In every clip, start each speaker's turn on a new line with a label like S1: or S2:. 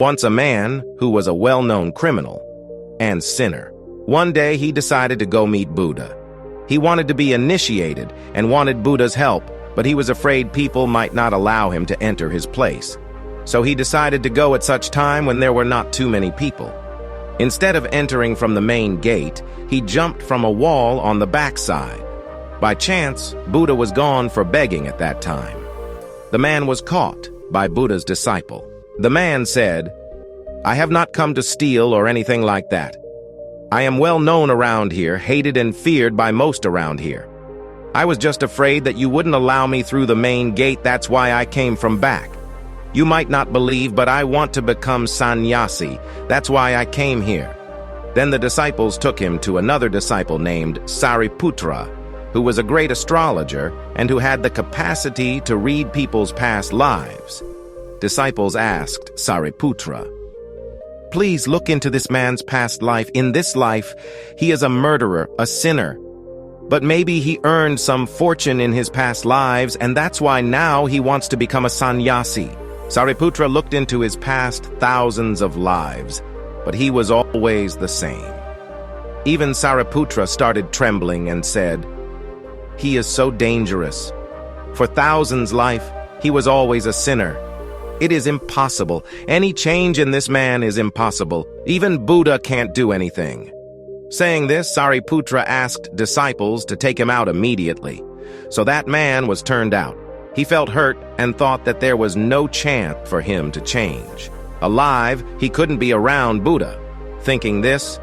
S1: Once a man who was a well-known criminal and sinner. One day he decided to go meet Buddha. He wanted to be initiated and wanted Buddha's help, but he was afraid people might not allow him to enter his place. So he decided to go at such time when there were not too many people. Instead of entering from the main gate, he jumped from a wall on the backside. By chance, Buddha was gone for begging at that time. The man was caught by Buddha's disciple. The man said, "I have not come to steal or anything like that. I am well known around here, hated and feared by most around here. I was just afraid that you wouldn't allow me through the main gate, that's why I came from back. You might not believe, but I want to become sannyasi, that's why I came here." Then the disciples took him to another disciple named Sariputra, who was a great astrologer and who had the capacity to read people's past lives. Disciples asked Sariputra, "Please look into this man's past life. In this life, he is a murderer, a sinner. But maybe he earned some fortune in his past lives, and that's why now he wants to become a sannyasi." Sariputra looked into his past thousands of lives, but he was always the same. Even Sariputra started trembling and said, "He is so dangerous. For thousands' life, he was always a sinner. It is impossible. Any change in this man is impossible. Even Buddha can't do anything." Saying this, Sariputra asked disciples to take him out immediately. So that man was turned out. He felt hurt and thought that there was no chance for him to change. Alive, he couldn't be around Buddha. Thinking this,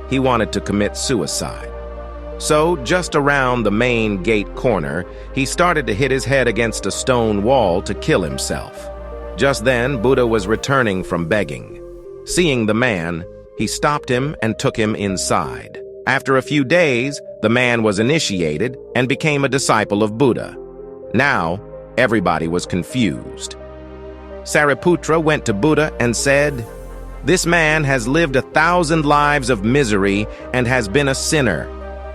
S1: he wanted to commit suicide. So, just around the main gate corner, he started to hit his head against a stone wall to kill himself. Just then, Buddha was returning from begging. Seeing the man, he stopped him and took him inside. After a few days, the man was initiated and became a disciple of Buddha. Now, everybody was confused. Sariputra went to Buddha and said, "This man has lived 1,000 lives of misery and has been a sinner.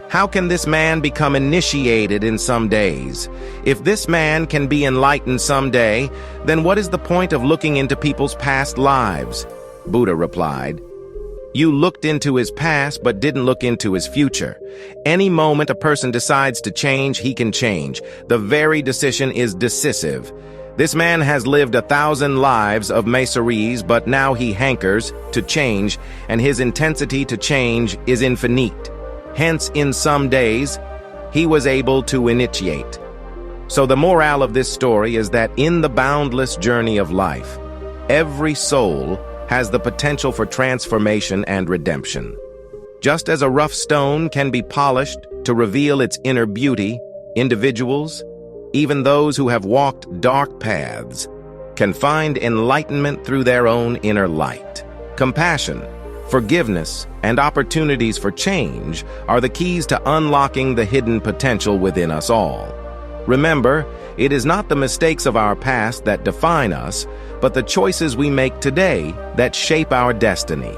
S1: How can this man become initiated in some days? If this man can be enlightened someday, then what is the point of looking into people's past lives?" Buddha replied, "You looked into his past but didn't look into his future. Any moment a person decides to change, he can change. The very decision is decisive. This man has lived 1,000 lives of miseries, but now he hankers to change, and his intensity to change is infinite. Hence, in some days, he was able to initiate." So the morale of this story is that in the boundless journey of life, every soul has the potential for transformation and redemption. Just as a rough stone can be polished to reveal its inner beauty, individuals, even those who have walked dark paths, can find enlightenment through their own inner light. Compassion, forgiveness, and opportunities for change are the keys to unlocking the hidden potential within us all. Remember, it is not the mistakes of our past that define us, but the choices we make today that shape our destiny.